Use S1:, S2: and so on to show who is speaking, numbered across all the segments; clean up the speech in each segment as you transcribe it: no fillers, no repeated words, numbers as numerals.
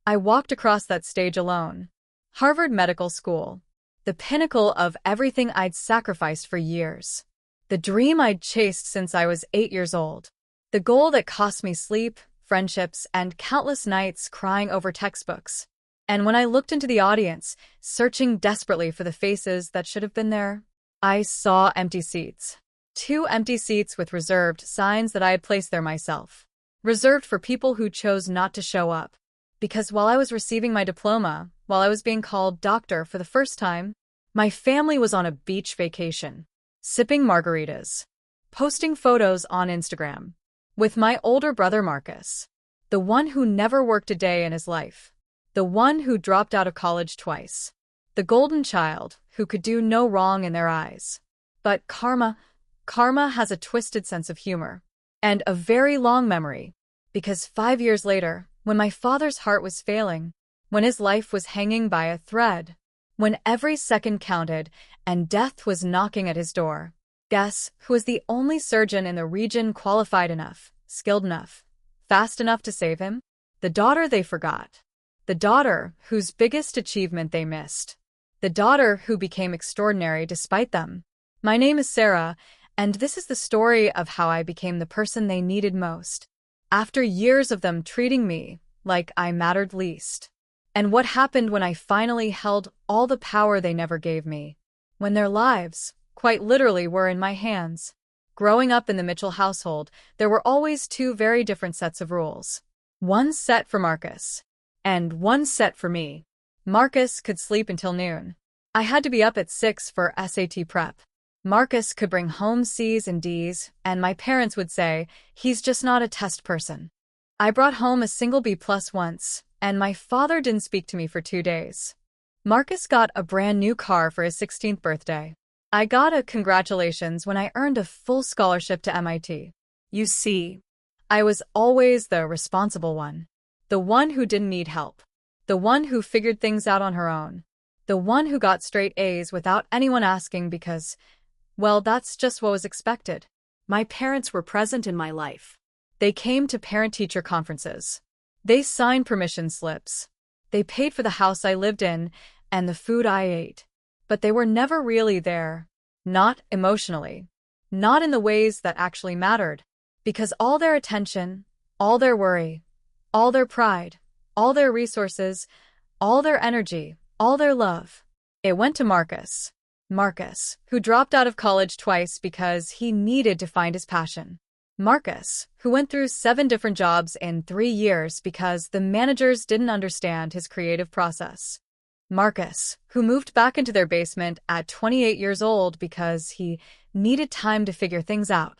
S1: I walked across that stage alone. Harvard Medical School. The pinnacle of everything I'd sacrificed for years. The dream I'd chased since I was 8 years old. The goal that cost me sleep, friendships, and countless nights crying over textbooks. And when I looked into the audience, searching desperately for the faces that should have been there, I saw empty seats. 2 empty seats with reserved signs that I had placed there myself. Reserved for people who chose not to show up. Because while I was receiving my diploma, while I was being called doctor for the first time, my family was on a beach vacation, sipping margaritas, posting photos on Instagram, with my older brother Marcus, the one who never worked a day in his life, the one who dropped out of college twice, the golden child who could do no wrong in their eyes. But karma has a twisted sense of humor, and a very long memory, because 5 years later, when my father's heart was failing, when his life was hanging by a thread, when every second counted and death was knocking at his door, guess who was the only surgeon in the region qualified enough, skilled enough, fast enough to save him? The daughter they forgot. The daughter whose biggest achievement they missed. The daughter who became extraordinary despite them. My name is Sarah, and this is the story of how I became the person they needed most, after years of them treating me like I mattered least. And what happened when I finally held all the power they never gave me, when their lives, quite literally, were in my hands. Growing up in the Mitchell household, there were always 2 very different sets of rules. One set for Marcus, and one set for me. Marcus could sleep until noon. I had to be up at 6 for SAT prep. Marcus could bring home C's and D's, and my parents would say, he's just not a test person. I brought home a single B+ once, and my father didn't speak to me for 2 days. Marcus got a brand new car for his 16th birthday. I got a congratulations when I earned a full scholarship to MIT. You see, I was always the responsible one. The one who didn't need help. The one who figured things out on her own. The one who got straight A's without anyone asking because, well, that's just what was expected. My parents were present in my life. They came to parent-teacher conferences. They signed permission slips. They paid for the house I lived in and the food I ate. But they were never really there. Not emotionally. Not in the ways that actually mattered. Because all their attention, all their worry, all their pride, all their resources, all their energy, all their love, it went to Marcus. Marcus, who dropped out of college twice because he needed to find his passion. Marcus, who went through 7 different jobs in 3 years because the managers didn't understand his creative process. Marcus, who moved back into their basement at 28 years old because he needed time to figure things out.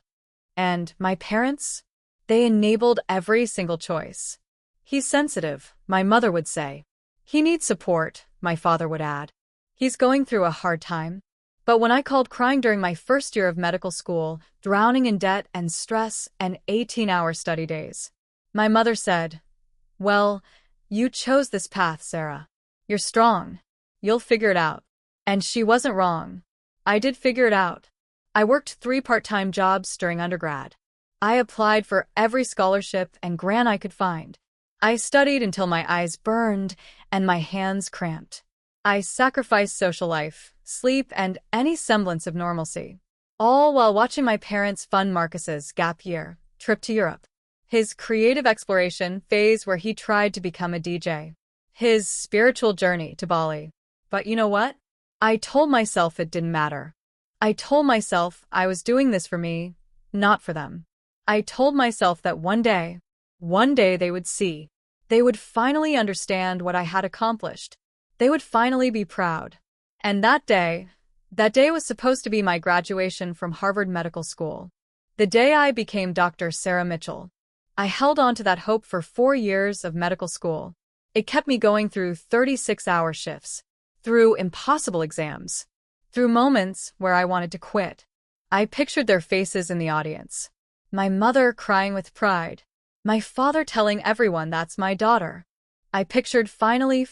S1: And my parents? They enabled every single choice. He's sensitive, my mother would say. He needs support, my father would add. He's going through a hard time. But when I called crying during my first year of medical school, drowning in debt and stress and 18-hour study days, my mother said, well, you chose this path, Sarah. You're strong. You'll figure it out. And she wasn't wrong. I did figure it out. I worked 3 part-time jobs during undergrad. I applied for every scholarship and grant I could find. I studied until my eyes burned and my hands cramped. I sacrificed social life, sleep, and any semblance of normalcy, all while watching my parents fund Marcus's gap year trip to Europe, his creative exploration phase where he tried to become a DJ, his spiritual journey to Bali. But you know what? I told myself it didn't matter. I told myself I was doing this for me, not for them. I told myself that one day they would see. They would finally understand what I had accomplished. They would finally be proud. And that day was supposed to be my graduation from Harvard Medical School. The day I became Dr. Sarah Mitchell. I held on to that hope for 4 years of medical school. It kept me going through 36-hour shifts, through impossible exams, through moments where I wanted to quit. I pictured their faces in the audience. My mother crying with pride. My father telling everyone that's my daughter. I pictured finally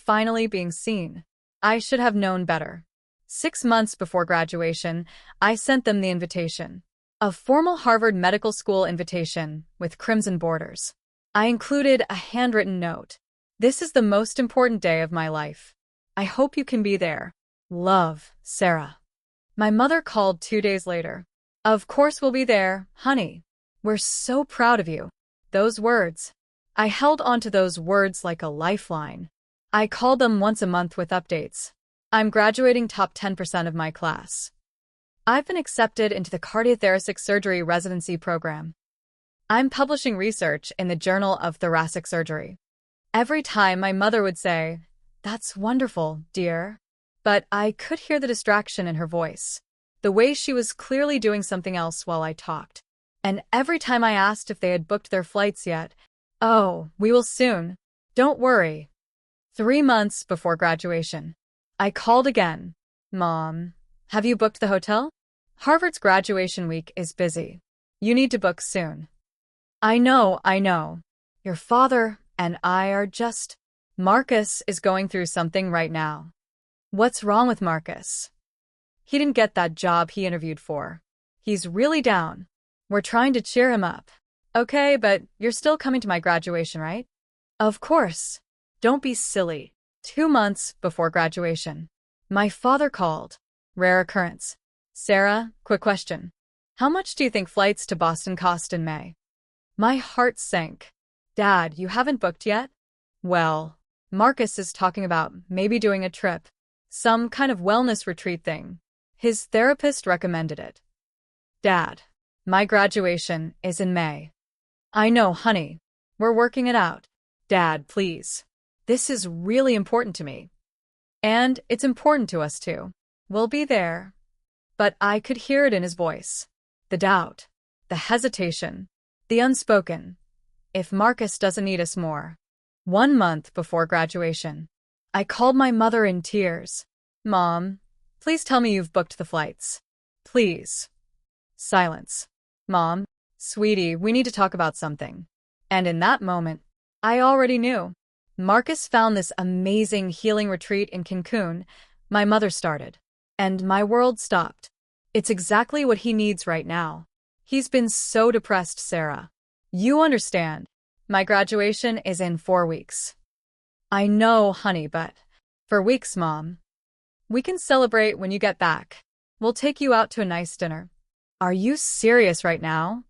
S1: being seen. I should have known better. 6 months before graduation, I sent them the invitation. A formal Harvard Medical School invitation with crimson borders. I included a handwritten note. This is the most important day of my life. I hope you can be there. Love, Sarah. My mother called 2 days later. Of course we'll be there, honey. We're so proud of you. Those words. I held onto those words like a lifeline. I called them once a month with updates. I'm graduating top 10% of my class. I've been accepted into the cardiothoracic surgery residency program. I'm publishing research in the Journal of Thoracic Surgery. Every time my mother would say, "That's wonderful, dear." But I could hear the distraction in her voice, the way she was clearly doing something else while I talked. And every time I asked if they had booked their flights yet, "Oh, we will soon. Don't worry." 3 months before graduation, I called again. "Mom, have you booked the hotel? Harvard's graduation week is busy. You need to book soon." I know. Your father and I are just... Marcus is going through something right now." "What's wrong with Marcus?" "He didn't get that job he interviewed for. He's really down. We're trying to cheer him up." "Okay, but you're still coming to my graduation, right?" "Of course. Don't be silly." 2 months before graduation, my father called. Rare occurrence. "Sarah, quick question. How much do you think flights to Boston cost in May?" My heart sank. "Dad, you haven't booked yet?" "Well, Marcus is talking about maybe doing a trip. Some kind of wellness retreat thing. His therapist recommended it." "Dad, my graduation is in May." "I know, honey. We're working it out." "Dad, please. This is really important to me. And it's important to us too. We'll be there." But I could hear it in his voice. The doubt. The hesitation. The unspoken. If Marcus doesn't need us more. 1 month before graduation, I called my mother in tears. "Mom, please tell me you've booked the flights. Please." Silence. "Mom, sweetie, we need to talk about something." And in that moment, I already knew. Marcus found this amazing healing retreat in Cancun. My mother started. And my world stopped. It's exactly what he needs right now. He's been so depressed, Sarah. You understand. My graduation is in 4 weeks. I know, honey, but... For weeks, Mom. We can celebrate when you get back. We'll take you out to a nice dinner. Are you serious right now?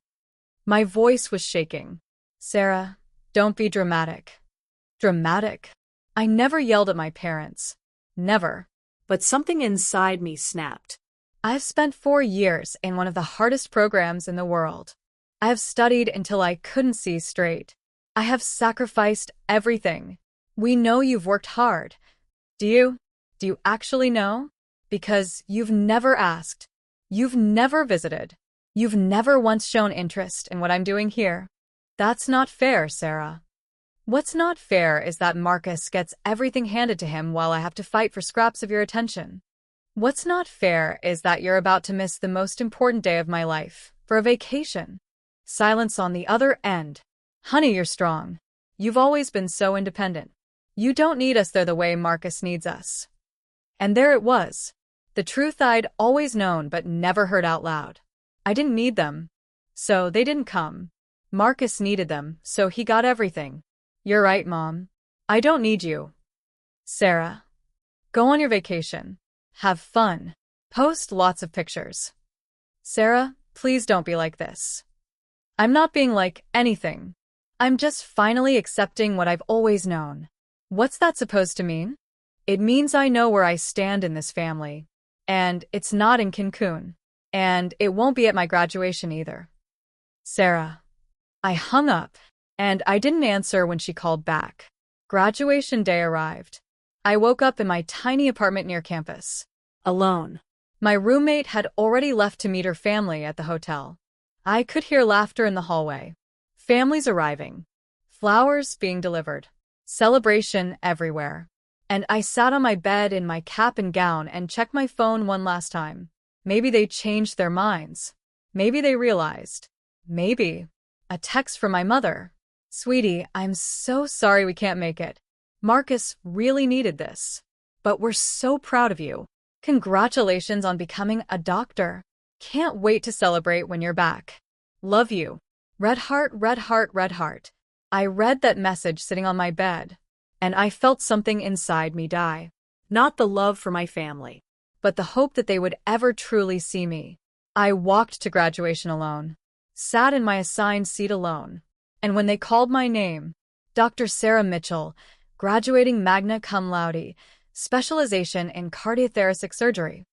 S1: My voice was shaking. Sarah, don't be dramatic. Dramatic? I never yelled at my parents. Never. But something inside me snapped. I've spent 4 years in one of the hardest programs in the world. I have studied until I couldn't see straight. I have sacrificed everything. We know you've worked hard. Do you? Do you actually know? Because you've never asked. You've never visited. You've never once shown interest in what I'm doing here. That's not fair, Sarah. What's not fair is that Marcus gets everything handed to him while I have to fight for scraps of your attention. What's not fair is that you're about to miss the most important day of my life, for a vacation. Silence on the other end. Honey, you're strong. You've always been so independent. You don't need us there the way Marcus needs us. And there it was. The truth I'd always known but never heard out loud. I didn't need them. So they didn't come. Marcus needed them, so he got everything. You're right, Mom. I don't need you. Sarah. Go on your vacation. Have fun. Post lots of pictures. Sarah, please don't be like this. I'm not being like anything. I'm just finally accepting what I've always known. What's that supposed to mean? It means I know where I stand in this family. And it's not in Cancun. And it won't be at my graduation either. Sarah. I hung up, and I didn't answer when she called back. Graduation day arrived. I woke up in my tiny apartment near campus. Alone. My roommate had already left to meet her family at the hotel. I could hear laughter in the hallway. Families arriving. Flowers being delivered. Celebration everywhere. And I sat on my bed in my cap and gown and checked my phone one last time. Maybe they changed their minds. Maybe they realized. Maybe. A text from my mother. Sweetie, I'm so sorry we can't make it. Marcus really needed this. But we're so proud of you. Congratulations on becoming a doctor. Can't wait to celebrate when you're back. Love you. Red heart, red heart, red heart. I read that message sitting on my bed. and I felt something inside me die.
S2: Not the love for my family,
S1: but the hope that they would ever truly see me. I walked to graduation alone, sat in my assigned seat alone, and when they called my name, Dr. Sarah Mitchell, graduating magna cum laude, specialization in cardiothoracic surgery.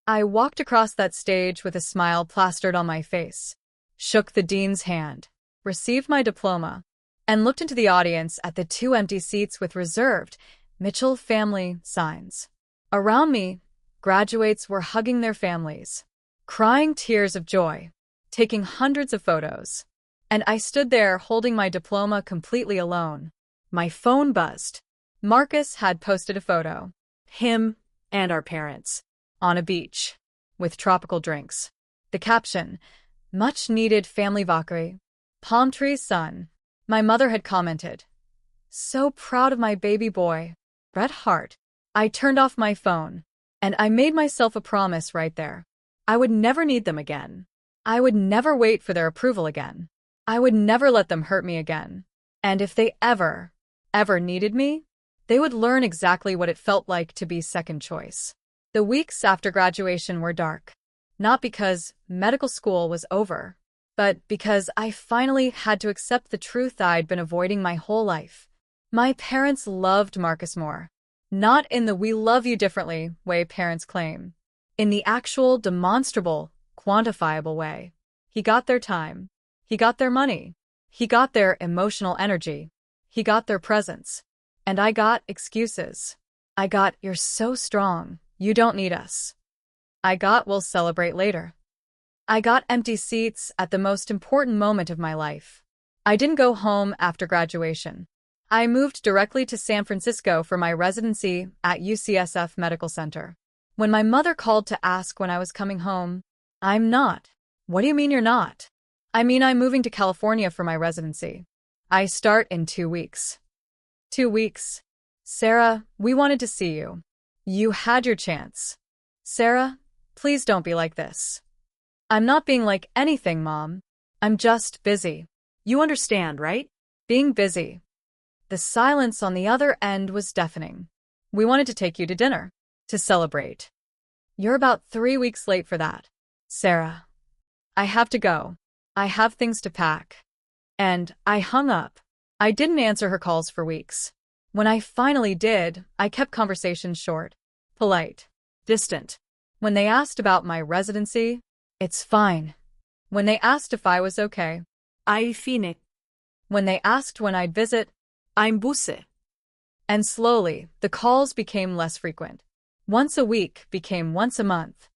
S1: I walked across that stage with a smile plastered on my face, shook the dean's hand, received my diploma, and looked into the audience at the 2 empty seats with reserved Mitchell family signs. Around me, graduates were hugging their families, crying tears of joy, taking hundreds of photos. And I stood there holding my diploma completely alone. My phone buzzed. Marcus had posted a photo.
S2: him and our parents.
S1: On a beach, with tropical drinks. The caption, much needed family vacarie. Palm trees sun. My mother had commented, so proud of my baby boy. Bret Hart. I turned off my phone, and I made myself a promise right there. I would never need them again. I would never wait for their approval again. I would never let them hurt me again. And if they ever needed me, they would learn exactly what it felt like to be second choice. The weeks after graduation were dark. Not because medical school was over, but because I finally had to accept the truth I'd been avoiding my whole life. My parents loved Marcus more. Not in the "we love you differently" way parents claim. In the actual, demonstrable, quantifiable way. He got their time. He got their money. He got their emotional energy. He got their presence. And I got excuses. I got, "You're so strong. You don't need us." I got, "We'll celebrate later." I got empty seats at the most important moment of my life. I didn't go home after graduation. I moved directly to San Francisco for my residency at UCSF Medical Center. When my mother called to ask when I was coming home, "I'm not." "What do you mean you're not?" "I mean I'm moving to California for my residency. I start in 2 weeks." 2 weeks. "Sarah, we wanted to see you. You had your chance." "Sarah, please don't be like this." "I'm not being like anything, Mom. I'm just busy."
S2: You understand, right?
S1: Being busy. The silence on the other end was deafening. "We wanted to take you to dinner. To celebrate." "You're about 3 weeks late for that." "Sarah, I have to go. I have things to pack." And I hung up. I didn't answer her calls for weeks. When I finally did, I kept conversations short, polite, distant. When they asked about my residency, "It's fine." When they asked if I was okay,
S2: "Ai fine."
S1: when they asked when I'd visit,
S2: "I'm busse."
S1: and slowly, the calls became less frequent. Once a week became once a month.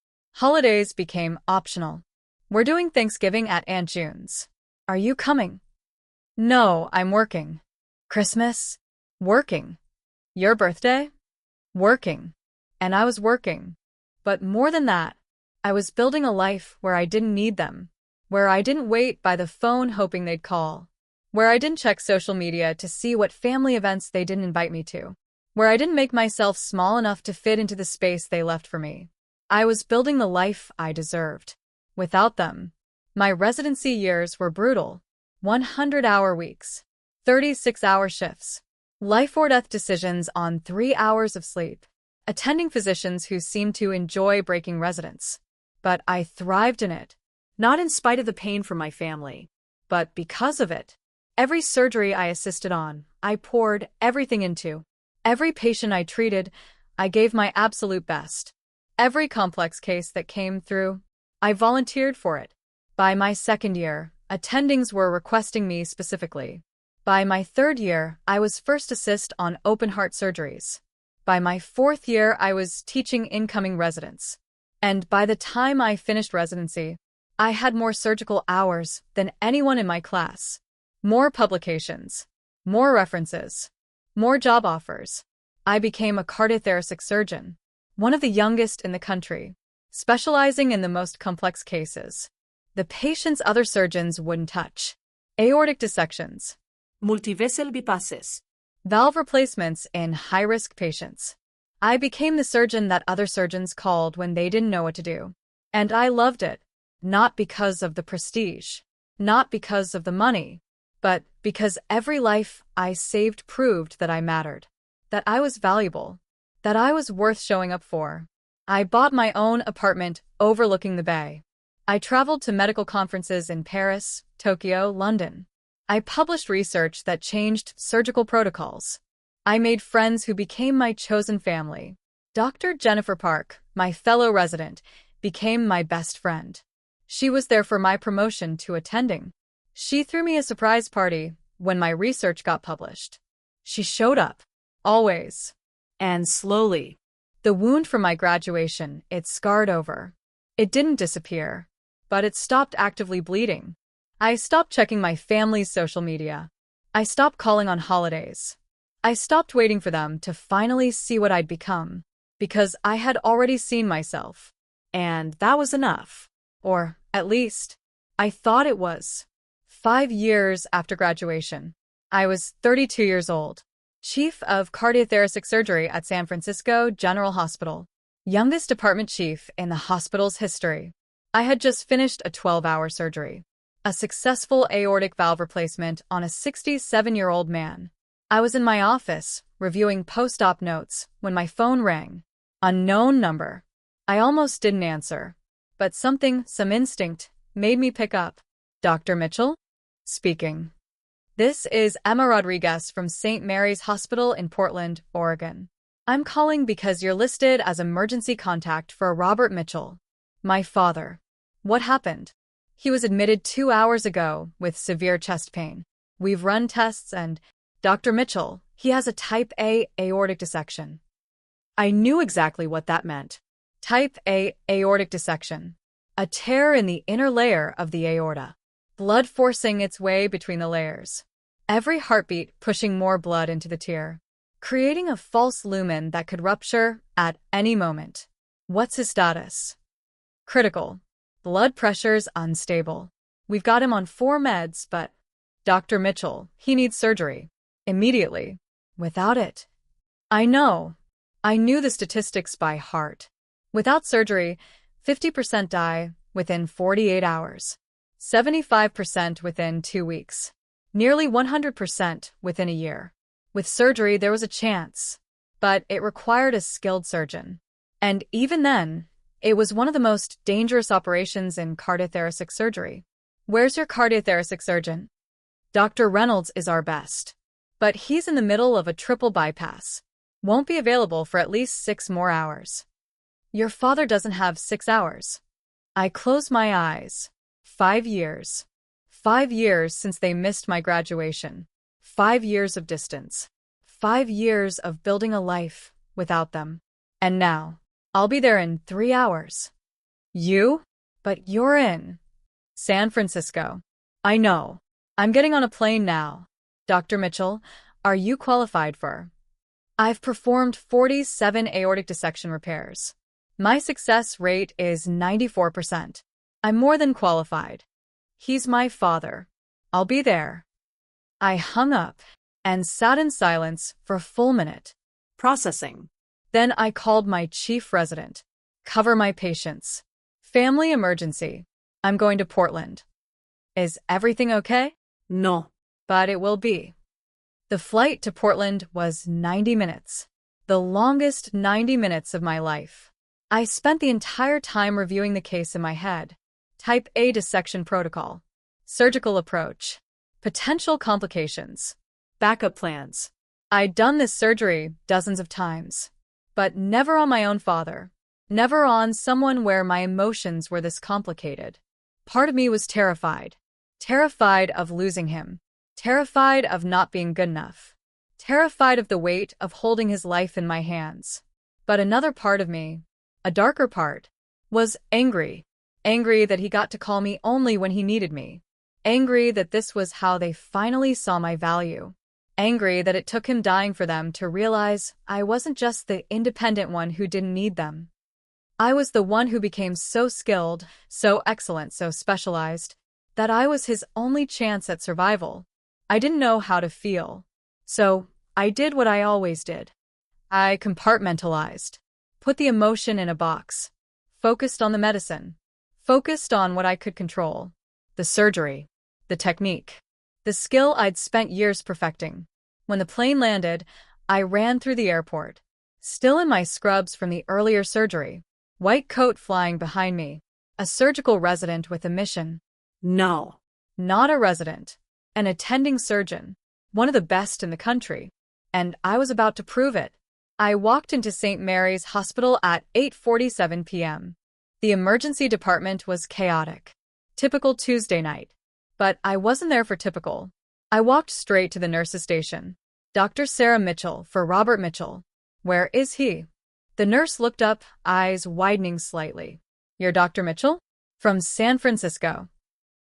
S1: Holidays became optional. "We're doing Thanksgiving at Aunt June's. Are you coming?" "No, I'm working." "Christmas?" "Working." "Your birthday?" "Working." And I was working. But more than that, I was building a life where I didn't need them, where I didn't wait by the phone hoping they'd call, where I didn't check social media to see what family events they didn't invite me to, where I didn't make myself small enough to fit into the space they left for me. I was building the life I deserved. Without them, my residency years were brutal. 100-hour weeks, 36-hour shifts, life or death decisions on 3 hours of sleep, attending physicians who seemed to enjoy breaking residents. But I thrived in it.
S2: Not in spite of the pain from my family,
S1: but because of it. Every surgery I assisted on, I poured everything into. Every patient I treated, I gave my absolute best. Every complex case that came through, I volunteered for it. By my 2nd year, attendings were requesting me specifically. By my 3rd year, I was first assist on open heart surgeries. By my 4th year, I was teaching incoming residents. And by the time I finished residency, I had more surgical hours than anyone in my class. More publications, more references, more job offers. I became a cardiothoracic surgeon, one of the youngest in the country, specializing in the most complex cases. The patients other surgeons wouldn't touch. Aortic dissections,
S2: multivessel bypasses,
S1: valve replacements in high-risk patients. I became the surgeon that other surgeons called when they didn't know what to do. And I loved it, not because of the prestige, not because of the money, but because every life I saved proved that I mattered. that I was valuable, that I was worth showing up for. I bought my own apartment overlooking the bay. I traveled to medical conferences in Paris, Tokyo, London. I published research that changed surgical protocols. I made friends who became my chosen family. Dr. Jennifer Park, my fellow resident, became my best friend. She was there for my promotion to attending. She threw me a surprise party when my research got published. She showed up. Always.
S2: And slowly.
S1: The wound from my graduation, it scarred over. It didn't disappear, but it stopped actively bleeding. I stopped checking my family's social media. I stopped calling on holidays. I stopped waiting for them to finally see what I'd become, because I had already seen myself.
S2: And that was enough.
S1: Or, at least, I thought it was. 5 years after graduation, I was 32 years old, chief of cardiothoracic surgery at San Francisco General Hospital, youngest department chief in the hospital's history. I had just finished a 12-hour surgery, a successful aortic valve replacement on a 67-year-old man. I was in my office, reviewing post-op notes, when my phone rang. Unknown number. I almost didn't answer, but some instinct, made me pick up. Dr. Mitchell? Speaking. This is Emma Rodriguez from St. Mary's Hospital in Portland, Oregon. I'm calling because you're listed as emergency contact for Robert Mitchell, my father. What happened? He was admitted 2 hours ago with severe chest pain. We've run tests and, Dr. Mitchell, he has a type A aortic dissection.
S2: I knew exactly what that meant.
S1: Type A aortic dissection. A tear in the inner layer of the aorta. Blood forcing its way between the layers. Every heartbeat pushing more blood into the tear, creating a false lumen that could rupture at any moment. What's his status? Critical. Blood pressure's unstable. We've got him on 4 meds, but Dr. Mitchell, he needs surgery. Immediately. Without it. I know. I knew the statistics by heart. Without surgery, 50% die within 48 hours. 75% within 2 weeks. Nearly 100% within a year. With surgery, there was a chance, but it required a skilled surgeon. And even then, it was one of the most dangerous operations in cardiothoracic surgery. Where's your cardiothoracic surgeon? Dr. Reynolds is our best, but he's in the middle of a triple bypass. Won't be available for at least 6 more hours. Your father doesn't have 6 hours. I close my eyes. 5 years. 5 years since they missed my graduation. 5 years of distance. 5 years of building a life without them. And now, I'll be there in 3 hours. You? But you're in San Francisco. I know. I'm getting on a plane now. Dr. Mitchell, are you qualified for? I've performed 47 aortic dissection repairs. My success rate is 94%. I'm more than qualified. He's my father. I'll be there. I hung up and sat in silence for a full minute.
S2: Processing.
S1: Then I called my chief resident. Cover my patients. Family emergency. I'm going to Portland. Is everything okay?
S2: No.
S1: But it will be. The flight to Portland was 90 minutes. The longest 90 minutes of my life. I spent the entire time reviewing the case in my head. Type A dissection protocol. Surgical approach. Potential complications.
S2: Backup plans.
S1: I'd done this surgery dozens of times. But never on my own father. Never on someone where my emotions were this complicated. Part of me was terrified. Terrified of losing him. Terrified of not being good enough. Terrified of the weight of holding his life in my hands. But another part of me, a darker part, was angry. Angry that he got to call me only when he needed me. Angry that this was how they finally saw my value. Angry that it took him dying for them to realize I wasn't just the independent one who didn't need them. I was the one who became so skilled, so excellent, so specialized, that I was his only chance at survival. I didn't know how to feel. So, I did what I always did. I compartmentalized. Put the emotion in a box. Focused on the medicine. Focused on what I could control. The surgery. The technique. The skill I'd spent years perfecting. When the plane landed, I ran through the airport, still in my scrubs from the earlier surgery, white coat flying behind me, a surgical resident with a mission.
S2: No.
S1: Not a resident, an attending surgeon, one of the best in the country. And I was about to prove it. I walked into St. Mary's Hospital at 8:47 p.m. The emergency department was chaotic. Typical Tuesday night. But I wasn't there for typical. I walked straight to the nurse's station. Dr. Sarah Mitchell for Robert Mitchell. Where is he? The nurse looked up, eyes widening slightly. You're Dr. Mitchell? From San Francisco.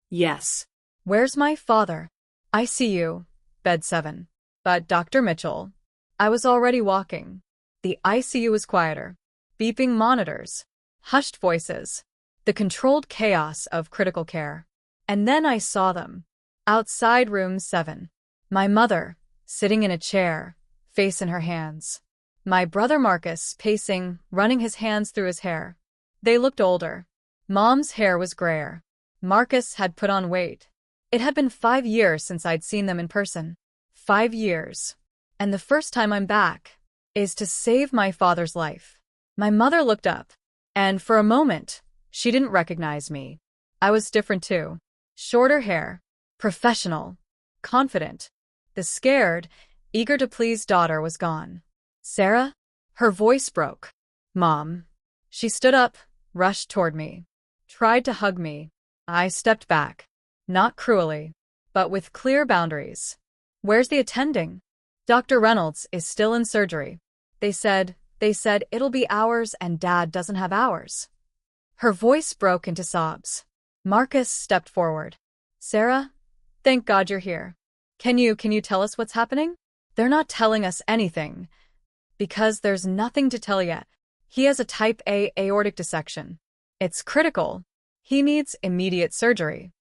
S2: Yes.
S1: Where's my father? ICU, bed 7. But Dr. Mitchell. I was already walking. The ICU was quieter. Beeping monitors. Hushed voices. The controlled chaos of critical care. And then I saw them. Outside room 7. My mother, sitting in a chair, face in her hands. My brother Marcus, pacing, running his hands through his hair. They looked older. Mom's hair was grayer. Marcus had put on weight. It had been 5 years since I'd seen them in person. 5 years. And the first time I'm back is to save my father's life. My mother looked up, and for a moment, she didn't recognize me. I was different too. Shorter hair, professional, confident. The scared, eager-to-please daughter was gone. Sarah? Her voice broke. Mom. She stood up, rushed toward me, tried to hug me. I stepped back, not cruelly, but with clear boundaries. Where's the attending? Dr. Reynolds is still in surgery. They said it'll be hours and Dad doesn't have hours. Her voice broke into sobs. Marcus stepped forward. Sarah, thank God you're here. Can you tell us what's happening? They're not telling us anything, because there's nothing to tell yet. He has a type A aortic dissection. It's critical. He needs immediate surgery.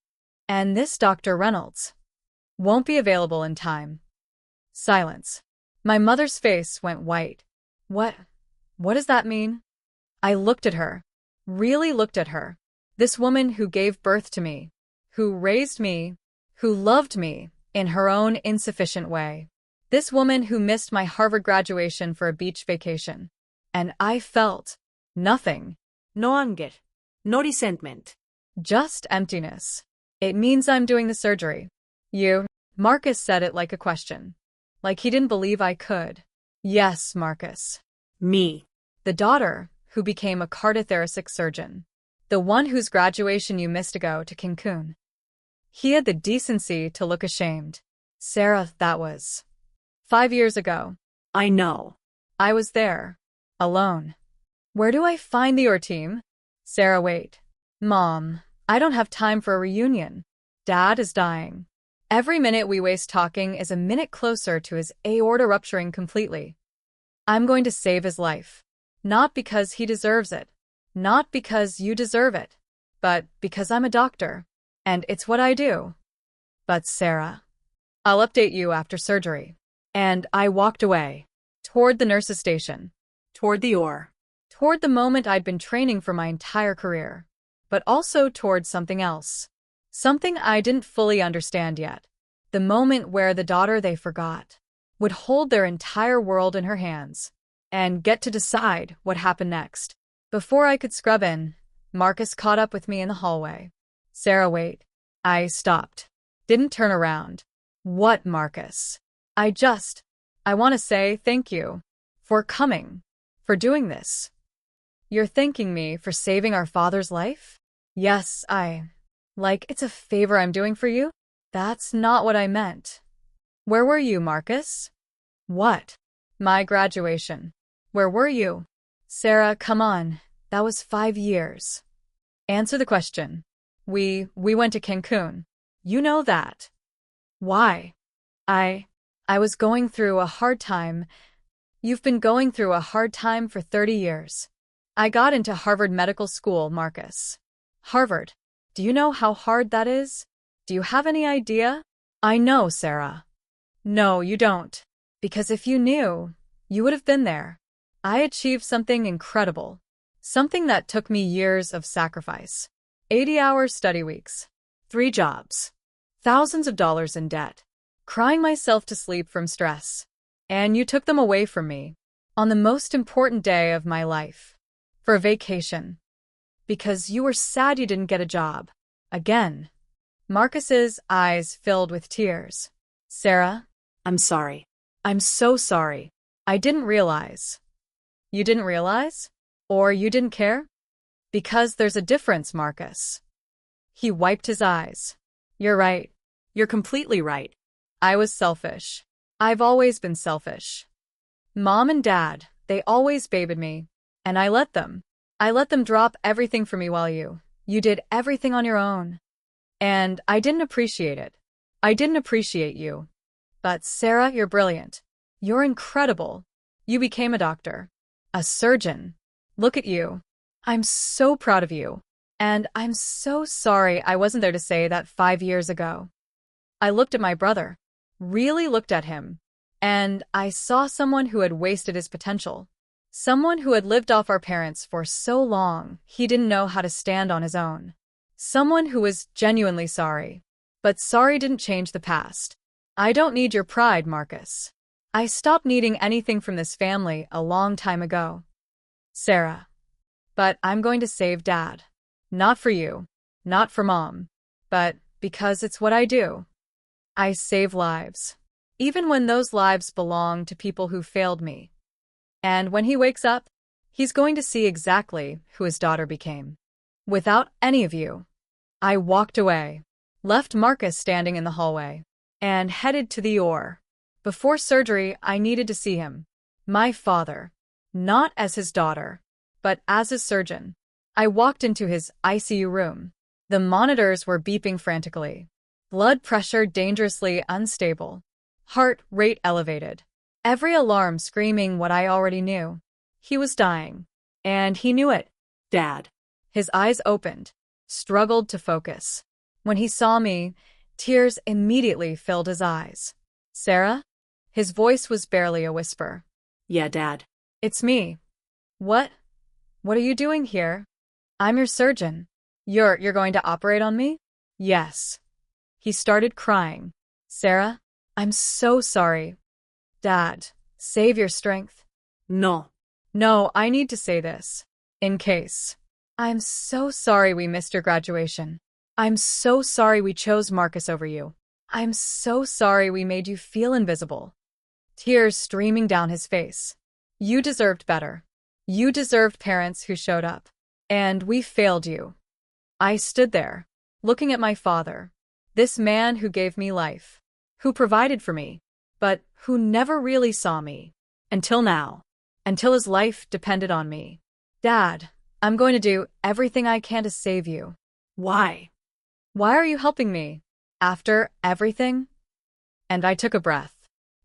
S1: And this Dr. Reynolds won't be available in time. Silence. My mother's face went white. What does that mean? I looked at her. Really looked at her. This woman who gave birth to me, who raised me, who loved me in her own insufficient way. This woman who missed my Harvard graduation for a beach vacation. And I felt nothing.
S2: No anger. No resentment.
S1: Just emptiness. It means I'm doing the surgery. You? Marcus said it like a question. Like he didn't believe I could. Yes, Marcus.
S2: Me.
S1: The daughter who became a cardiothoracic surgeon. The one whose graduation you missed to go to Cancun. He had the decency to look ashamed. Sarah, that was 5 years ago.
S2: I know.
S1: I was there. Alone. Where do I find the your team? Sarah, wait. Mom, I don't have time for a reunion. Dad is dying. Every minute we waste talking is a minute closer to his aorta rupturing completely. I'm going to save his life. Not because he deserves it. Not because you deserve it. But because I'm a doctor. And it's what I do. But Sarah, I'll update you after surgery. And I walked away. Toward the nurse's station.
S2: Toward the OR.
S1: Toward the moment I'd been training for my entire career. But also toward something else. Something I didn't fully understand yet. The moment where the daughter they forgot would hold their entire world in her hands and get to decide what happened next. Before I could scrub in, Marcus caught up with me in the hallway. Sarah, wait. I stopped. Didn't turn around. What, Marcus? I want to say thank you for coming, for doing this. You're thanking me for saving our father's life? Yes, like it's a favor I'm doing for you? That's not what I meant. Where were you, Marcus? What? My graduation. Where were you? Sarah, come on. That was 5 years. Answer the question. We went to Cancun. You know that. Why? I was going through a hard time. You've been going through a hard time for 30 years. I got into Harvard Medical School, Marcus. Harvard. Do you know how hard that is? Do you have any idea? I know, Sarah. No, you don't. Because if you knew, you would have been there. I achieved something incredible. Something that took me years of sacrifice. 80-hour study weeks. 3 jobs. Thousands of dollars in debt. Crying myself to sleep from stress. And you took them away from me on the most important day of my life, for a vacation, because you were sad you didn't get a job. Again. Marcus's eyes filled with tears. Sarah,
S2: I'm sorry.
S1: I'm so sorry. I didn't realize. You didn't realize? Or you didn't care? Because there's a difference, Marcus. He wiped his eyes. You're right.
S2: You're completely right.
S1: I was selfish. I've always been selfish. Mom and Dad, they always babied me. And I let them. I let them drop everything for me while you did everything on your own. And I didn't appreciate it. I didn't appreciate you. But Sarah, you're brilliant. You're incredible. You became a doctor. A surgeon. Look at you. I'm so proud of you. And I'm so sorry I wasn't there to say that 5 years ago. I looked at my brother. Really looked at him. And I saw someone who had wasted his potential. Someone who had lived off our parents for so long he didn't know how to stand on his own. Someone who was genuinely sorry. But sorry didn't change the past. I don't need your pride, Marcus. I stopped needing anything from this family a long time ago. Sarah. But I'm going to save Dad. Not for you. Not for Mom. But because it's what I do. I save lives. Even when those lives belong to people who failed me. And when he wakes up, he's going to see exactly who his daughter became. Without any of you. I walked away, left Marcus standing in the hallway, and headed to the OR. Before surgery, I needed to see him. My father. Not as his daughter, but as his surgeon. I walked into his ICU room. The monitors were beeping frantically. Blood pressure dangerously unstable. Heart rate elevated. Every alarm screaming what I already knew. He was dying. And he knew it.
S2: Dad.
S1: His eyes opened, struggled to focus. When he saw me, tears immediately filled his eyes. Sarah? His voice was barely a whisper.
S2: Yeah, Dad.
S1: It's me. What? What are you doing here? I'm your surgeon. You're going to operate on me? Yes. He started crying. Sarah, I'm so sorry. Dad, save your strength.
S2: No.
S1: No, I need to say this. In case. I'm so sorry we missed your graduation. I'm so sorry we chose Marcus over you. I'm so sorry we made you feel invisible. Tears streaming down his face. You deserved better. You deserved parents who showed up. And we failed you. I stood there, looking at my father. This man who gave me life. Who provided for me. But who never really saw me. Until now. Until his life depended on me. Dad, I'm going to do everything I can to save you.
S2: Why?
S1: Why are you helping me? After everything? And I took a breath.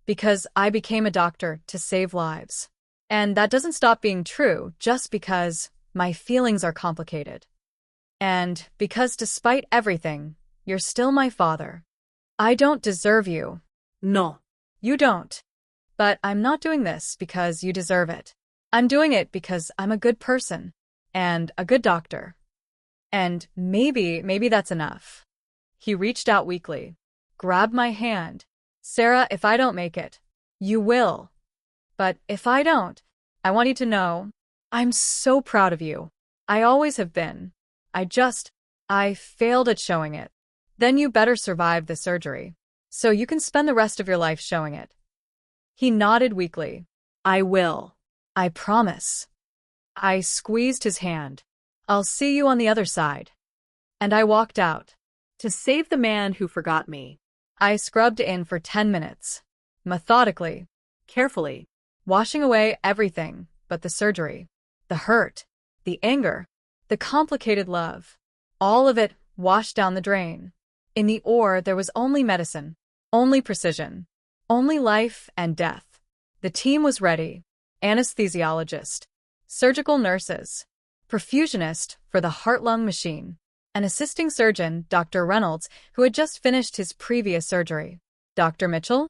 S1: Because I became a doctor to save lives. And that doesn't stop being true just because my feelings are complicated. And because despite everything, you're still my father. I don't deserve you.
S2: No.
S1: You don't. But I'm not doing this because you deserve it. I'm doing it because I'm a good person. And a good doctor. And maybe that's enough. He reached out weakly, grabbed my hand. Sarah, if I don't make it, you will. But if I don't, I want you to know, I'm so proud of you. I always have been. I failed at showing it. Then you better survive the surgery. So you can spend the rest of your life showing it. He nodded weakly. I will. I promise. I squeezed his hand. I'll see you on the other side. And I walked out.
S2: To save the man who forgot me.
S1: I scrubbed in for 10 minutes. Methodically.
S2: Carefully.
S1: Washing away everything but the surgery. The hurt. The anger. The complicated love. All of it washed down the drain. In the OR, there was only medicine. Only precision. Only life and death. The team was ready. Anesthesiologist. Surgical nurses. Perfusionist for the heart-lung machine. An assisting surgeon, Dr. Reynolds, who had just finished his previous surgery. Dr. Mitchell?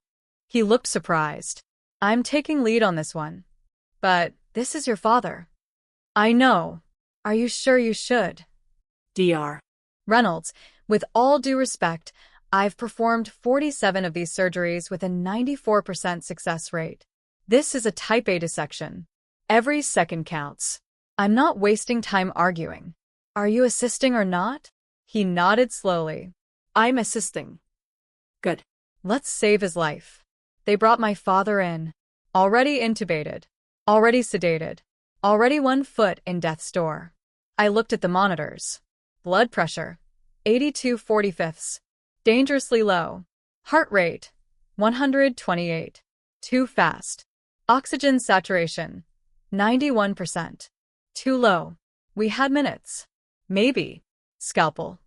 S1: He looked surprised. I'm taking lead on this one. But this is your father. I know. Are you sure you should?
S2: Dr.
S1: Reynolds, with all due respect, I've performed 47 of these surgeries with a 94% success rate. This is a type A dissection. Every second counts. I'm not wasting time arguing. Are you assisting or not? He nodded slowly.
S2: I'm assisting. Good.
S1: Let's save his life. They brought my father in. Already intubated. Already sedated. Already 1 foot in death's door. I looked at the monitors. Blood pressure, 82/45. Dangerously low. Heart rate, 128. Too fast. Oxygen saturation, 91%. Too low. We had minutes. Maybe. Scalpel.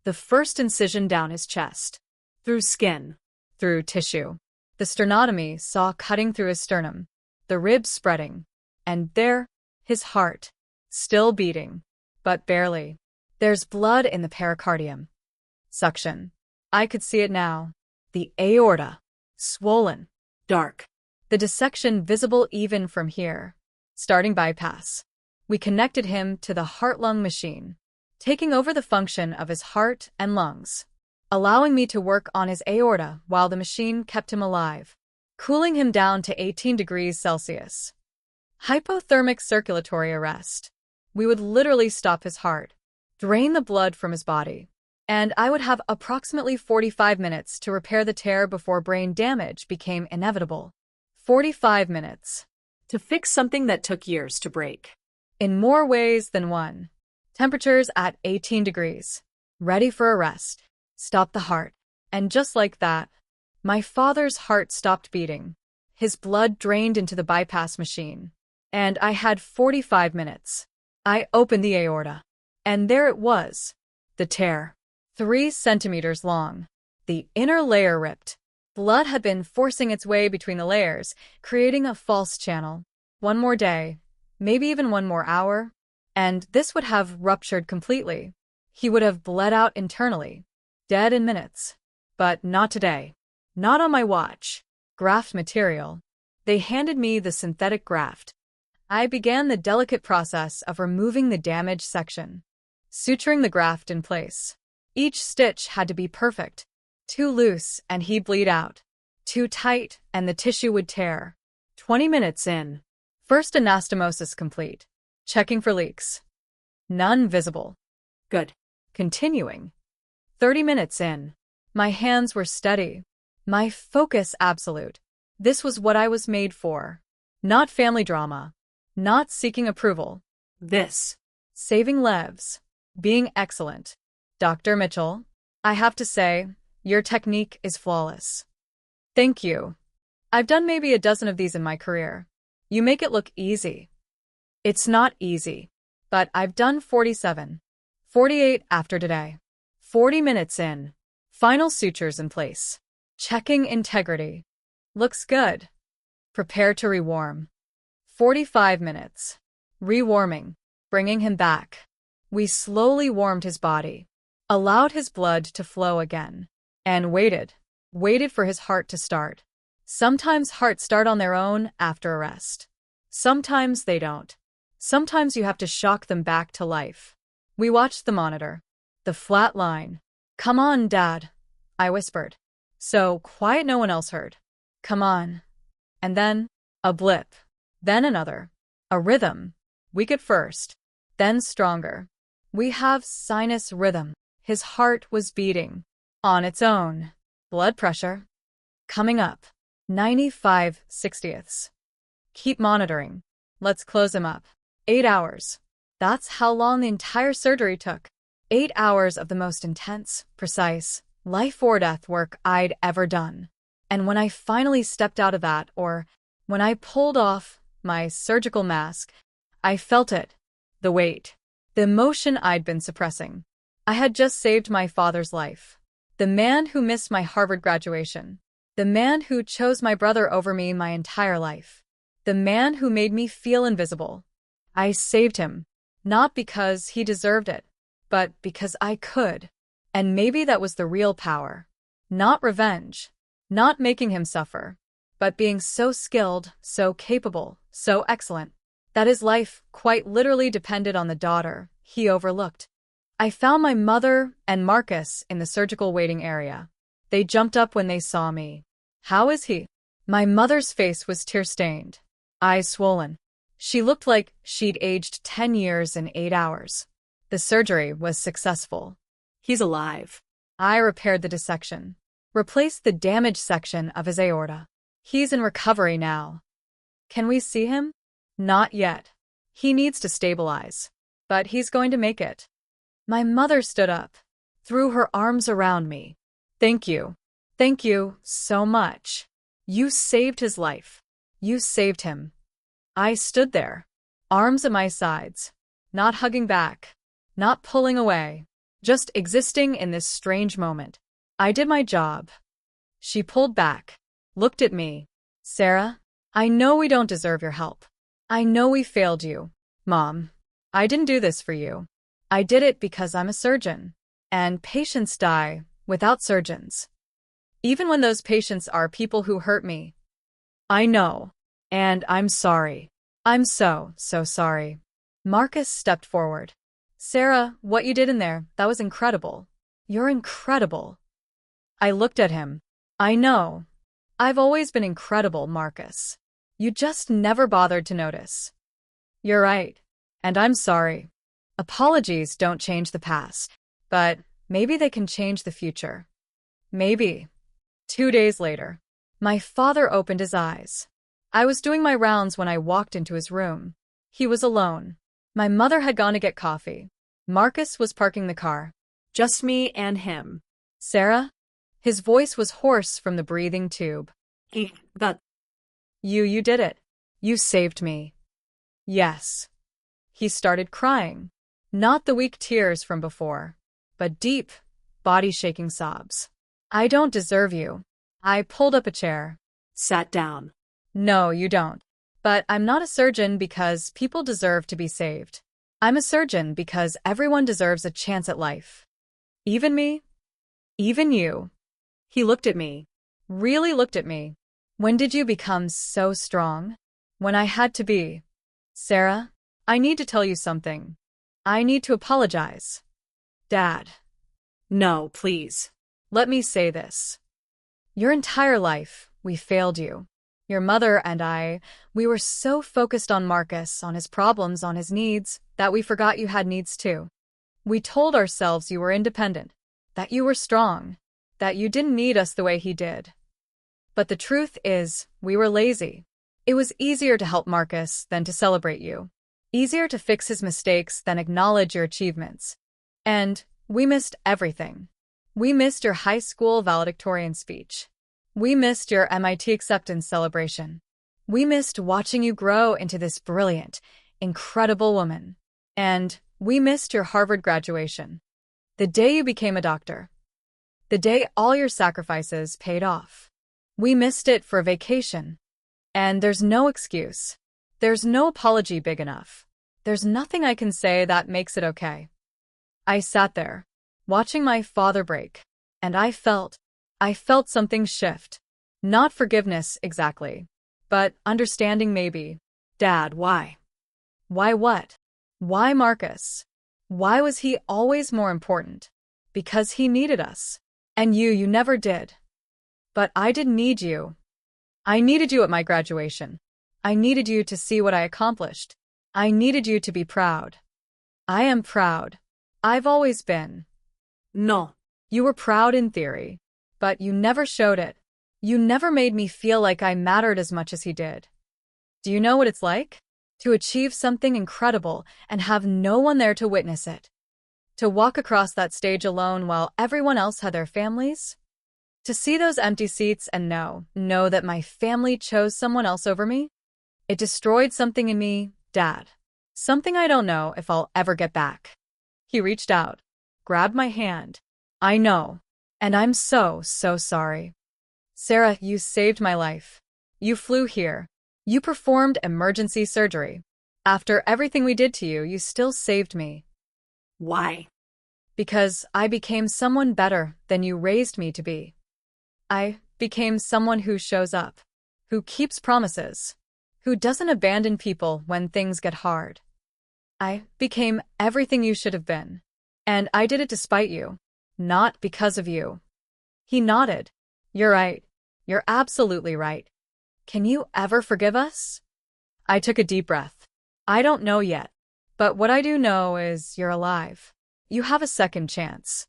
S1: The first incision down his chest.
S2: Through skin.
S1: Through tissue. The sternotomy saw cutting through his sternum. The ribs spreading. And there, his heart. Still beating. But barely. There's blood in the pericardium. Suction. I could see it now. The aorta. Swollen.
S2: Dark.
S1: The dissection visible even from here. Starting bypass. We connected him to the heart-lung machine, taking over the function of his heart and lungs, allowing me to work on his aorta while the machine kept him alive, cooling him down to 18 degrees Celsius. Hypothermic circulatory arrest. We would literally stop his heart, drain the blood from his body, and I would have approximately 45 minutes to repair the tear before brain damage became inevitable. 45 minutes.
S2: To fix something that took years to break.
S1: In more ways than one. Temperatures at 18 degrees. Ready for arrest. Stop the heart. And just like that, my father's heart stopped beating. His blood drained into the bypass machine. And I had 45 minutes. I opened the aorta. And there it was. The tear. 3 centimeters long. The inner layer ripped. Blood had been forcing its way between the layers, creating a false channel. One more day, maybe even 1 more hour, and this would have ruptured completely. He would have bled out internally, dead in minutes. But not today. Not on my watch. Graft material. They handed me the synthetic graft. I began the delicate process of removing the damaged section, suturing the graft in place. Each stitch had to be perfect. Too loose and he'd bleed out. Too tight and the tissue would tear. 20 minutes in. First anastomosis complete. Checking for leaks. None visible.
S2: Good.
S1: Continuing. 30 minutes in. My hands were steady. My focus absolute. This was what I was made for. Not family drama. Not seeking approval.
S2: This.
S1: Saving lives. Being excellent. Dr. Mitchell, I have to say, your technique is flawless. Thank you. I've done maybe a dozen of these in my career. You make it look easy. It's not easy. But I've done 47. 48 after today. 40 minutes in. Final sutures in place. Checking integrity. Looks good. Prepare to rewarm. 45 minutes. Rewarming. Bringing him back. We slowly warmed his body. Allowed his blood to flow again. And waited for his heart to start. Sometimes hearts start on their own after arrest. Sometimes they don't. Sometimes you have to shock them back to life. We watched the monitor. The flat line. Come on, Dad, I whispered. So quiet no one else heard. Come on. And then, a blip. Then another. A rhythm. Weak at first. Then stronger. We have sinus rhythm. His heart was beating. On its own. Blood pressure. Coming up. 95/60ths. Keep monitoring. Let's close him up. 8 hours. That's how long the entire surgery took. 8 hours of the most intense, precise, life or death work I'd ever done. And when I finally stepped out of that, or when I pulled off my surgical mask, I felt it. The weight. The emotion I'd been suppressing. I had just saved my father's life. The man who missed my Harvard graduation. The man who chose my brother over me my entire life. The man who made me feel invisible. I saved him. Not because he deserved it, but because I could. And maybe that was the real power. Not revenge. Not making him suffer. But being so skilled, so capable, so excellent, that his life quite literally depended on the daughter he overlooked. I found my mother and Marcus in the surgical waiting area. They jumped up when they saw me. How is he? My mother's face was tear-stained, eyes swollen. She looked like she'd aged 10 years in 8 hours. The surgery was successful.
S2: He's alive.
S1: I repaired the dissection, replaced the damaged section of his aorta. He's in recovery now. Can we see him? Not yet. He needs to stabilize. But he's going to make it. My mother stood up, threw her arms around me. Thank you. Thank you so much. You saved his life. You saved him. I stood there, arms at my sides, not hugging back, not pulling away, just existing in this strange moment. I did my job. She pulled back, looked at me. Sarah, I know we don't deserve your help. I know we failed you, Mom. I didn't do this for you. I did it because I'm a surgeon, and patients die without surgeons. Even when those patients are people who hurt me. I know, and I'm sorry. I'm so sorry. Marcus stepped forward. Sarah, what you did in there, that was incredible. You're incredible. I looked at him. I know. I've always been incredible, Marcus. You just never bothered to notice. You're right. And I'm sorry. Apologies don't change the past, but maybe they can change the future. Maybe. 2 days later, my father opened his eyes. I was doing my rounds when I walked into his room. He was alone. My mother had gone to get coffee. Marcus was parking the car.
S2: Just me and him.
S1: Sarah? His voice was hoarse from the breathing tube.
S2: That.
S1: You did it. You saved me. Yes. He started crying. Not the weak tears from before, but deep, body-shaking sobs. I don't deserve you. I pulled up a chair.
S2: Sat down.
S1: No, you don't. But I'm not a surgeon because people deserve to be saved. I'm a surgeon because everyone deserves a chance at life. Even me? Even you. He looked at me. Really looked at me. When did you become so strong? When I had to be. Sarah, I need to tell you something. I need to apologize. Dad.
S2: No, please.
S1: Let me say this. Your entire life, we failed you. Your mother and I, we were so focused on Marcus, on his problems, on his needs, that we forgot you had needs too. We told ourselves you were independent, that you were strong, that you didn't need us the way he did. But the truth is, we were lazy. It was easier to help Marcus than to celebrate you. Easier to fix his mistakes than acknowledge your achievements. And we missed everything. We missed your high school valedictorian speech. We missed your MIT acceptance celebration. We missed watching you grow into this brilliant, incredible woman. And we missed your Harvard graduation. The day you became a doctor. The day all your sacrifices paid off. We missed it for a vacation. And there's no excuse. There's no apology big enough. There's nothing I can say that makes it okay. I sat there, watching my father break, and I felt something shift. Not forgiveness exactly, but understanding maybe. Dad, why? Why what? Why Marcus? Why was he always more important? Because he needed us. And you never did. But I didn't need you. I needed you at my graduation. I needed you to see what I accomplished. I needed you to be proud. I am proud. I've always been.
S2: No.
S1: You were proud in theory, but you never showed it. You never made me feel like I mattered as much as he did. Do you know what it's like? To achieve something incredible and have no one there to witness it. To walk across that stage alone while everyone else had their families? To see those empty seats and know that my family chose someone else over me? It destroyed something in me, Dad. Something I don't know if I'll ever get back. He reached out, grabbed my hand. I know. And I'm so sorry. Sarah, you saved my life. You flew here. You performed emergency surgery. After everything we did to you, you still saved me.
S2: Why?
S1: Because I became someone better than you raised me to be. I became someone who shows up, who keeps promises, who doesn't abandon people when things get hard. I became everything you should have been. And I did it despite you, not because of you. He nodded. You're right. You're absolutely right. Can you ever forgive us? I took a deep breath. I don't know yet. But what I do know is you're alive. You have a second chance.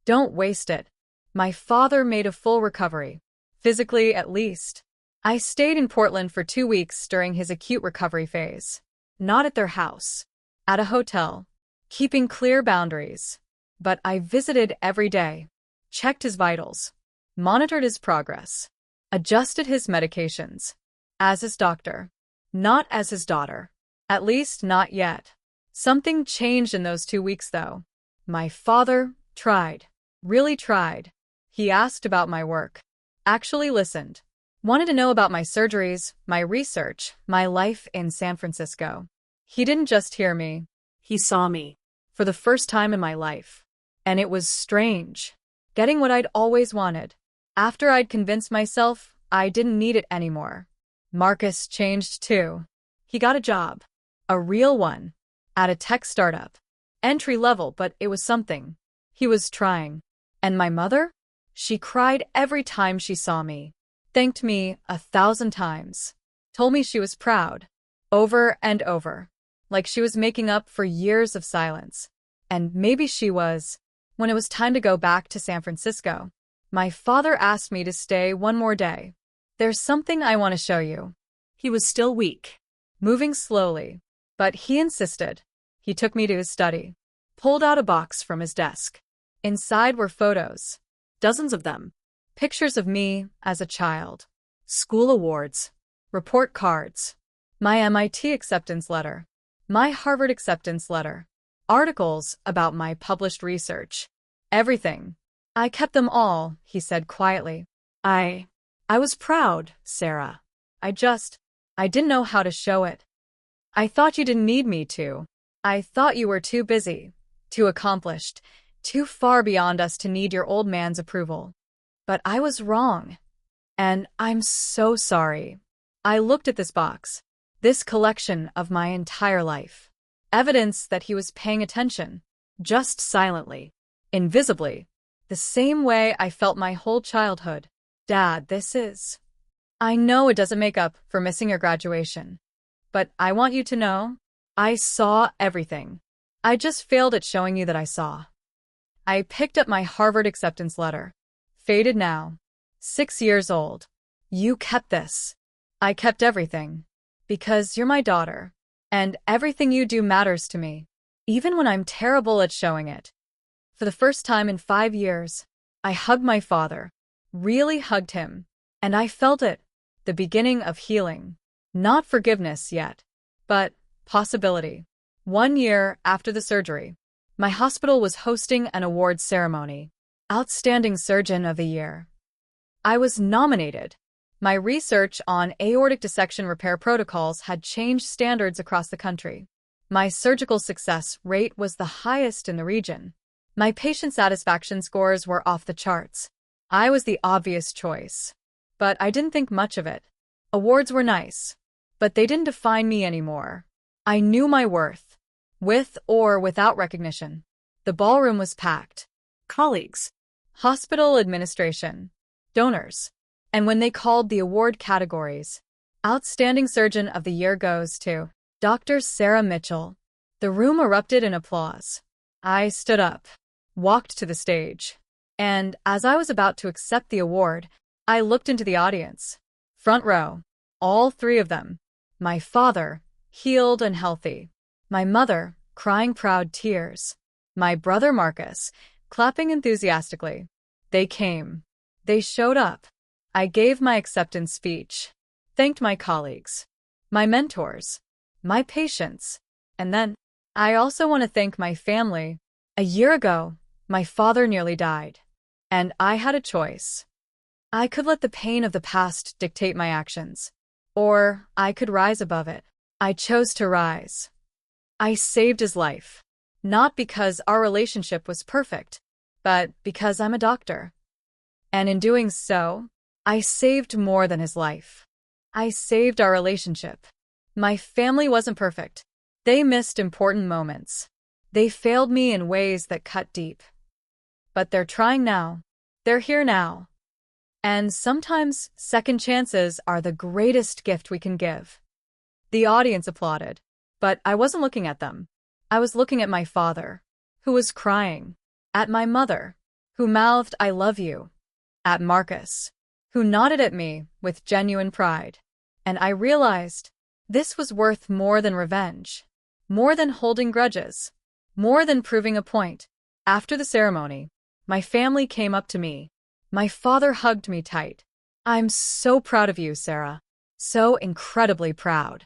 S1: Don't waste it. My father made a full recovery. Physically, at least. I stayed in Portland for 2 weeks during his acute recovery phase. Not at their house. At a hotel. Keeping clear boundaries. But I visited every day. Checked his vitals. Monitored his progress. Adjusted his medications. As his doctor. Not as his daughter. At least not yet. Something changed in those 2 weeks, though. My father tried. Really tried. He asked about my work. Actually listened. Wanted to know about my surgeries, my research, my life in San Francisco. He didn't just hear me.
S2: He saw me.
S1: For the first time in my life. And it was strange. Getting what I'd always wanted. After I'd convinced myself I didn't need it anymore. Marcus changed too. He got a job. A real one. At a tech startup. Entry level, but it was something. He was trying. And my mother? She cried every time she saw me. Thanked me 1,000 times. Told me she was proud. Over and over. Like she was making up for years of silence. And maybe she was. When it was time to go back to San Francisco, my father asked me to stay one more day. There's something I want to show you.
S2: He was still weak.
S1: Moving slowly. But he insisted. He took me to his study. Pulled out a box from his desk. Inside were photos. Dozens of them. Pictures of me as a child. School awards. Report cards. My MIT acceptance letter. My Harvard acceptance letter. Articles about my published research. Everything. I kept them all, he said quietly. I was proud, Sarah. I didn't know how to show it. I thought you didn't need me to. I thought you were too busy, too accomplished, too far beyond us to need your old man's approval. But I was wrong. And I'm so sorry. I looked at this box. This collection of my entire life. Evidence that he was paying attention. Just silently. Invisibly. The same way I felt my whole childhood. Dad, I know it doesn't make up for missing your graduation. But I want you to know, I saw everything. I just failed at showing you that I saw. I picked up my Harvard acceptance letter. Faded now. 6 years old. You kept this. I kept everything. Because you're my daughter. And everything you do matters to me. Even when I'm terrible at showing it. For the first time in 5 years, I hugged my father. Really hugged him. And I felt it. The beginning of healing. Not forgiveness yet. But possibility. 1 year after the surgery, my hospital was hosting an awards ceremony. Outstanding Surgeon of the Year. I was nominated. My research on aortic dissection repair protocols had changed standards across the country. My surgical success rate was the highest in the region. My patient satisfaction scores were off the charts. I was the obvious choice. But I didn't think much of it. Awards were nice. But they didn't define me anymore. I knew my worth. With or without recognition. The ballroom was packed.
S2: Colleagues.
S1: Hospital administration. Donors. And when they called the award categories, Outstanding Surgeon of the Year goes to Dr. Sarah Mitchell. The room erupted in applause. I stood up, walked to the stage, and as I was about to accept the award, I looked into the audience. Front row. All 3 of them. My father, healed and healthy. My mother, crying proud tears. My brother Marcus, clapping enthusiastically. They came. They showed up. I gave my acceptance speech. Thanked my colleagues. My mentors. My patients. And then, I also want to thank my family. A year ago, my father nearly died. And I had a choice. I could let the pain of the past dictate my actions. Or I could rise above it. I chose to rise. I saved his life. Not because our relationship was perfect, but because I'm a doctor. And in doing so, I saved more than his life. I saved our relationship. My family wasn't perfect. They missed important moments. They failed me in ways that cut deep. But they're trying now. They're here now. And sometimes second chances are the greatest gift we can give. The audience applauded, but I wasn't looking at them. I was looking at my father, who was crying, at my mother, who mouthed, "I love you," at Marcus, who nodded at me with genuine pride. And I realized this was worth more than revenge, more than holding grudges, more than proving a point. After the ceremony, my family came up to me. My father hugged me tight. "I'm so proud of you, Sarah. So incredibly proud."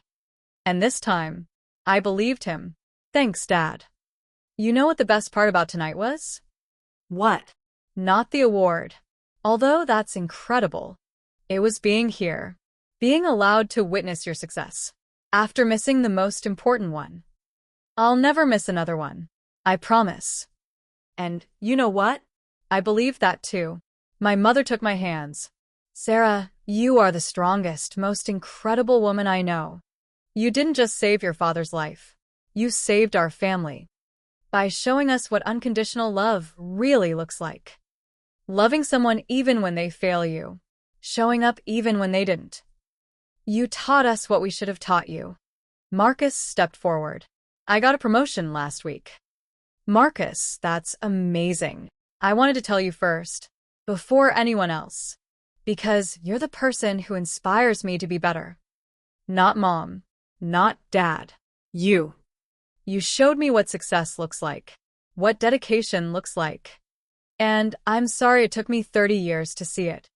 S1: And this time, I believed him. "Thanks, Dad." You know what the best part about tonight was?
S2: What?
S1: Not the award. Although that's incredible. It was being here. Being allowed to witness your success. After missing the most important one. I'll never miss another one. I promise. And you know what? I believed that too. My mother took my hands. "Sarah, you are the strongest, most incredible woman I know. You didn't just save your father's life. You saved our family. By showing us what unconditional love really looks like. Loving someone even when they fail you. Showing up even when they didn't. You taught us what we should have taught you." Marcus stepped forward. "I got a promotion last week." "Marcus, that's amazing. I wanted to tell you first, before anyone else, because you're the person who inspires me to be better. Not Mom, not Dad. You. You showed me what success looks like, what dedication looks like. And I'm sorry it took me 30 years to see it."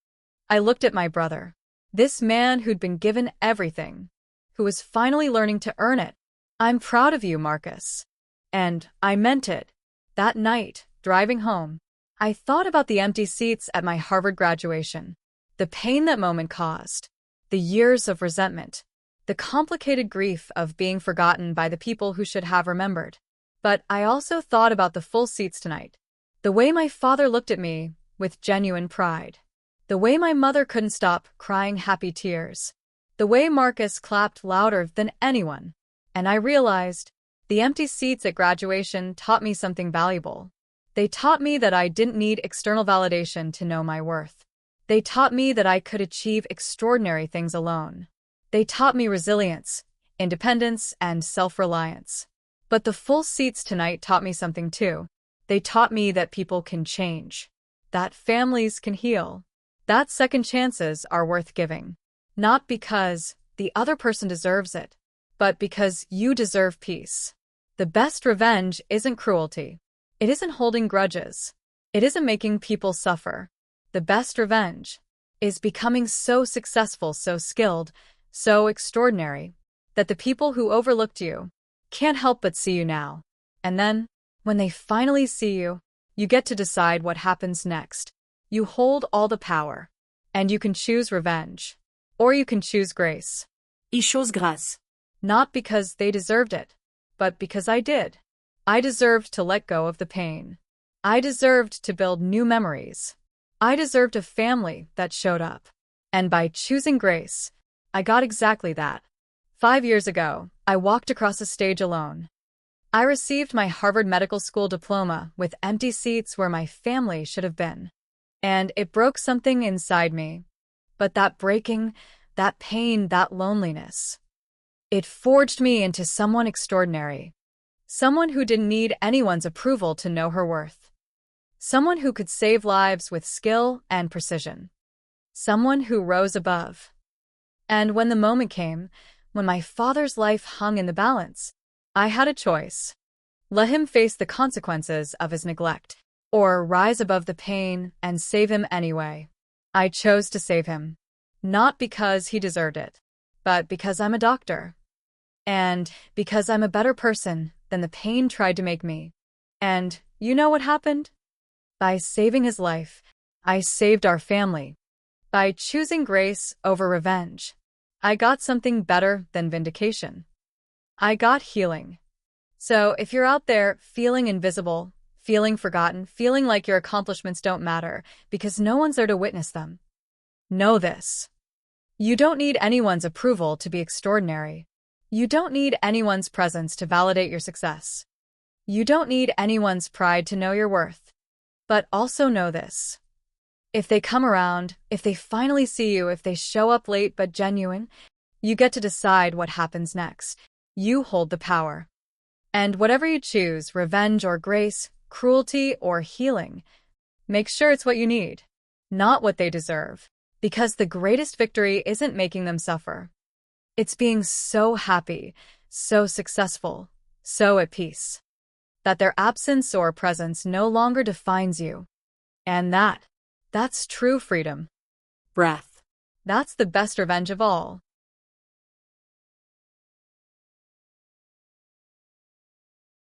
S1: I looked at my brother, this man who'd been given everything, who was finally learning to earn it. "I'm proud of you, Marcus." And I meant it. That night, driving home, I thought about the empty seats at my Harvard graduation, the pain that moment caused, the years of resentment, the complicated grief of being forgotten by the people who should have remembered. But I also thought about the full seats tonight, the way my father looked at me with genuine pride, the way my mother couldn't stop crying happy tears, the way Marcus clapped louder than anyone. And I realized the empty seats at graduation taught me something valuable. They taught me that I didn't need external validation to know my worth. They taught me that I could achieve extraordinary things alone. They taught me resilience, independence, and self-reliance. But the full seats tonight taught me something too. They taught me that people can change, that families can heal, that second chances are worth giving. Not because the other person deserves it, but because you deserve peace. The best revenge isn't cruelty. It isn't holding grudges. It isn't making people suffer. The best revenge is becoming so successful, so skilled, so extraordinary, that the people who overlooked you can't help but see you now. And then, when they finally see you, you get to decide what happens next. You hold all the power, and you can choose revenge, or you can choose grace.
S2: Il chose grâce.
S1: Not because they deserved it, but because I did. I deserved to let go of the pain. I deserved to build new memories. I deserved a family that showed up. And by choosing grace, I got exactly that. 5 years ago, I walked across a stage alone. I received my Harvard Medical School diploma with empty seats where my family should have been. And it broke something inside me. But that breaking, that pain, that loneliness, it forged me into someone extraordinary. Someone who didn't need anyone's approval to know her worth. Someone who could save lives with skill and precision. Someone who rose above. And when the moment came, when my father's life hung in the balance, I had a choice. Let him face the consequences of his neglect, or rise above the pain and save him anyway. I chose to save him. Not because he deserved it, but because I'm a doctor. And because I'm a better person than the pain tried to make me. And you know what happened? By saving his life, I saved our family. By choosing grace over revenge, I got something better than vindication. I got healing. So if you're out there feeling invisible, feeling forgotten, feeling like your accomplishments don't matter because no one's there to witness them, know this. You don't need anyone's approval to be extraordinary. You don't need anyone's presence to validate your success. You don't need anyone's pride to know your worth. But also know this. If they come around, if they finally see you, if they show up late but genuine, you get to decide what happens next. You hold the power. And whatever you choose, revenge or grace, cruelty or healing, make sure it's what you need, not what they deserve. Because the greatest victory isn't making them suffer. It's being so happy, so successful, so at peace, that their absence or presence no longer defines you. And that's true freedom.
S2: Breath.
S1: That's the best revenge of all.